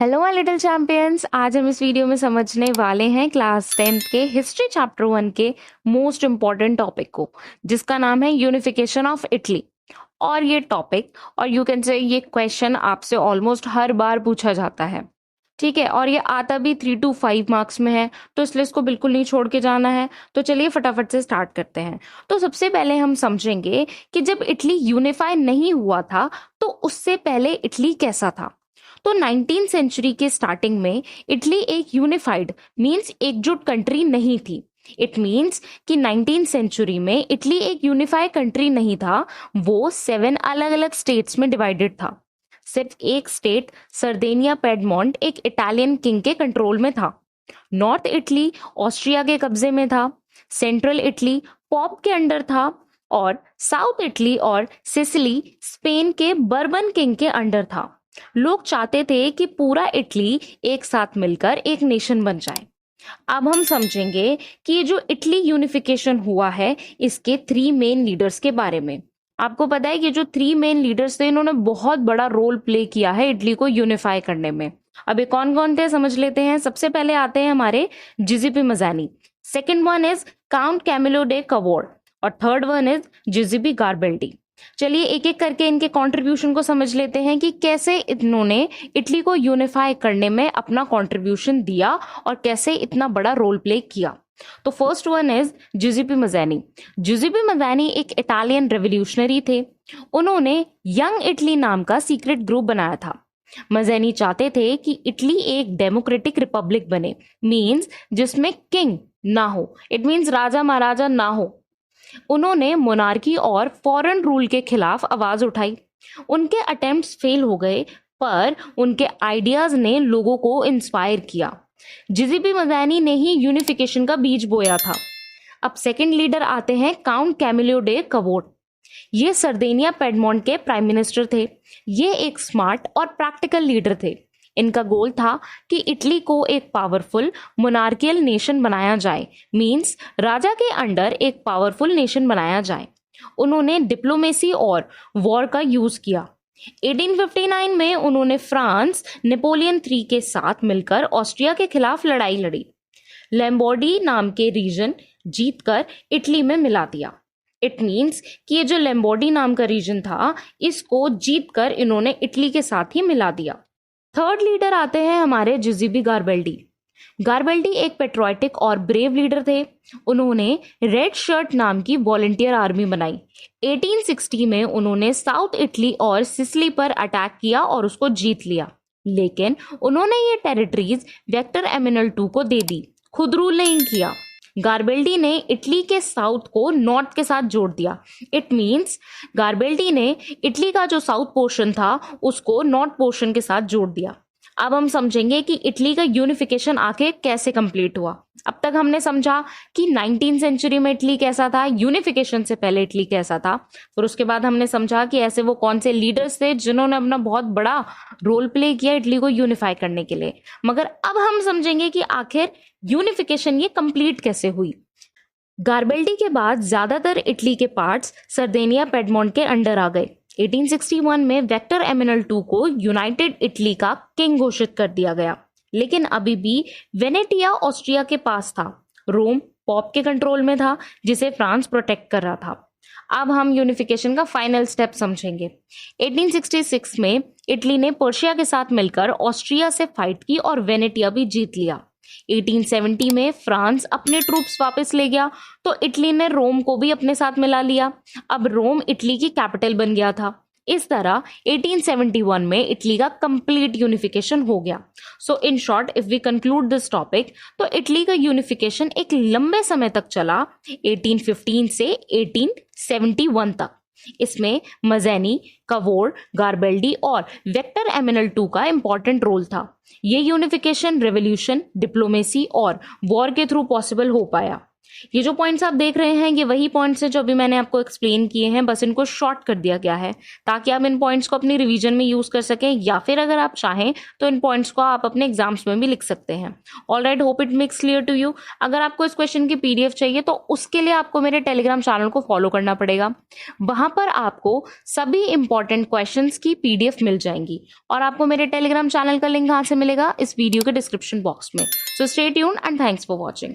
Hello my little champions. आज हम इस वीडियो में समझने वाले हैं क्लास 10th के हिस्ट्री चैप्टर 1 के मोस्ट इम्पॉर्टेंट टॉपिक को, जिसका नाम है यूनिफिकेशन ऑफ इटली। और ये टॉपिक और यू कैन से ये क्वेश्चन आपसे ऑलमोस्ट हर बार पूछा जाता है, ठीक है। और ये आता भी 3 to 5 मार्क्स में है, तो इसलिए इसको बिल्कुल नहीं छोड़ के जाना है। तो चलिए फटाफट से स्टार्ट करते हैं। तो सबसे पहले हम समझेंगे कि जब इटली यूनिफाई नहीं हुआ था तो उससे पहले इटली कैसा था। तो 19th सेंचुरी के स्टार्टिंग में इटली एक यूनिफाइड मींस एकजुट कंट्री नहीं थी। इट मींस कि 19th सेंचुरी में इटली एक यूनिफाइड कंट्री नहीं था, वो 7 अलग अलग स्टेट्स में डिवाइडेड था। सिर्फ एक स्टेट सरदेनिया पेडमोंट एक इटालियन किंग के कंट्रोल में था। नॉर्थ इटली ऑस्ट्रिया के कब्जे में था। सेंट्रल इटली पॉप के अंडर था और साउथ इटली और सिसिली स्पेन के बर्बन किंग के अंडर था। लोग चाहते थे कि पूरा इटली एक साथ मिलकर एक नेशन बन जाए। अब हम समझेंगे कि ये जो इटली यूनिफिकेशन हुआ है इसके 3 मेन लीडर्स के बारे में। आपको पता है कि जो 3 मेन लीडर्स थे इन्होंने बहुत बड़ा रोल प्ले किया है इटली को यूनिफाई करने में। अब ये कौन कौन थे समझ लेते हैं। सबसे पहले आते हैं हमारे Giuseppe Mazzini. Second one is Count Camillo de Cavour और third one is Giuseppe Garibaldi. चलिए एक एक करके इनके कंट्रीब्यूशन को समझ लेते हैं कि कैसे इन्होंने इटली को यूनिफाई करने में अपना कंट्रीब्यूशन दिया और कैसे इतना बड़ा रोल प्ले किया। तो फर्स्ट वन इज जिजिपी मज़ानी। जिजिपी मज़ानी एक इटालियन रेवोल्यूशनरी थे। उन्होंने यंग इटली नाम का सीक्रेट ग्रुप बनाया था। मज़ानी चाहते थे कि इटली एक डेमोक्रेटिक रिपब्लिक बने, मींस जिसमें किंग ना हो, इट मींस राजा महाराजा ना हो। उन्होंने मोनार्की और फॉरेन रूल के खिलाफ आवाज उठाई। उनके अटेम्प्ट्स फेल हो गए, पर उनके आइडियाज ने लोगों को इंस्पायर किया। जिजिपी मज़ानी ने ही यूनिफिकेशन का बीज बोया था। अब सेकंड लीडर आते हैं काउंट कैमिलो डे कवोट। ये सरदेनिया पेडमोंट के प्राइम मिनिस्टर थे। ये एक स्मार्ट और प्रैक्टिकल लीडर थे। इनका गोल था कि इटली को एक पावरफुल मोनार्कियल नेशन बनाया जाए, मींस राजा के अंडर एक पावरफुल नेशन बनाया जाए। उन्होंने डिप्लोमेसी और वॉर का यूज किया। 1859 में उन्होंने फ्रांस नेपोलियन 3 के साथ मिलकर ऑस्ट्रिया के खिलाफ लड़ाई लड़ी। लैम्बोर्डी नाम के रीजन जीतकर इटली में मिला दिया। इट मींस कि ये जो लैम्बोर्डी नाम का रीजन था इसको जीतकर इन्होंने इटली के साथ ही मिला दिया। थर्ड लीडर आते हैं हमारे जिजिपी गारबेल्डी। गारबेल्डी एक पेट्रोटिक और ब्रेव लीडर थे। उन्होंने रेड शर्ट नाम की वॉलंटियर आर्मी बनाई। 1860 में उन्होंने साउथ इटली और सिसिली पर अटैक किया और उसको जीत लिया, लेकिन उन्होंने ये टेरिटरीज विक्टर एमेनुएल II को दे दी, खुद रूल नहीं किया। गारबेल्डी ने इटली के साउथ को नॉर्थ के साथ जोड़ दिया। इट मींस गारबेल्डी ने इटली का जो साउथ पोर्शन था उसको नॉर्थ पोर्शन के साथ जोड़ दिया। अब हम समझेंगे कि इटली का यूनिफिकेशन आके कैसे कंप्लीट हुआ। अब तक हमने समझा कि 19th सेंचुरी में इटली कैसा था, यूनिफिकेशन से पहले इटली कैसा था, फिर उसके बाद हमने समझा कि ऐसे वो कौन से लीडर्स थे जिन्होंने अपना बहुत बड़ा रोल प्ले किया इटली को यूनिफाई करने के लिए। मगर अब हम समझेंगे कि आखिर यूनिफिकेशन ये कंप्लीट कैसे हुई। गारबेल्डी के बाद ज्यादातर इटली के पार्ट्स सरदेनिया पेडमोंट के अंडर आ गए। 1861 में विक्टर एमेनुएल II को यूनाइटेड इटली का किंग घोषित कर दिया गया, लेकिन अभी भी वेनेटिया ऑस्ट्रिया के पास था। रोम पॉप के कंट्रोल में था जिसे फ्रांस प्रोटेक्ट कर रहा था। अब हम यूनिफिकेशन का फाइनल स्टेप समझेंगे। 1866 में इटली ने पर्शिया के साथ मिलकर ऑस्ट्रिया से फाइट की और वेनेटिया भी जीत लिया। 1870 में फ्रांस अपने ट्रूप्स वापस ले गया तो इटली ने रोम को भी अपने साथ मिला लिया। अब रोम इटली की कैपिटल बन गया था। इस तरह 1871 में इटली का कंप्लीट यूनिफिकेशन हो गया। So in short if we conclude this topic, तो इटली का यूनिफिकेशन एक लंबे समय तक चला, 1815 से 1871 तक। इसमें मज़ानी, कवोर, गारबेल्डी और विक्टर एमेनुएल II का इंपॉर्टेंट रोल था। ये यूनिफिकेशन रेवोल्यूशन, डिप्लोमेसी और वॉर के थ्रू पॉसिबल हो पाया। ये जो पॉइंट्स आप देख रहे हैं ये वही पॉइंट्स हैं जो अभी मैंने आपको एक्सप्लेन किए हैं, बस इनको शॉर्ट कर दिया गया है ताकि आप इन पॉइंट्स को अपनी रिवीजन में यूज कर सकें, या फिर अगर आप चाहें तो इन पॉइंट्स को आप अपने एग्जाम्स में भी लिख सकते हैं। Alright, hope it makes clear to you. अगर आपको इस क्वेश्चन की पीडीएफ चाहिए तो उसके लिए आपको मेरे टेलीग्राम चैनल को फॉलो करना पड़ेगा। वहां पर आपको सभी इंपॉर्टेंट क्वेश्चंस की पीडीएफ मिल जाएंगी और आपको मेरे टेलीग्राम चैनल का लिंक कहां से मिलेगा, इस वीडियो के डिस्क्रिप्शन बॉक्स में। So stay tuned and thanks for watching.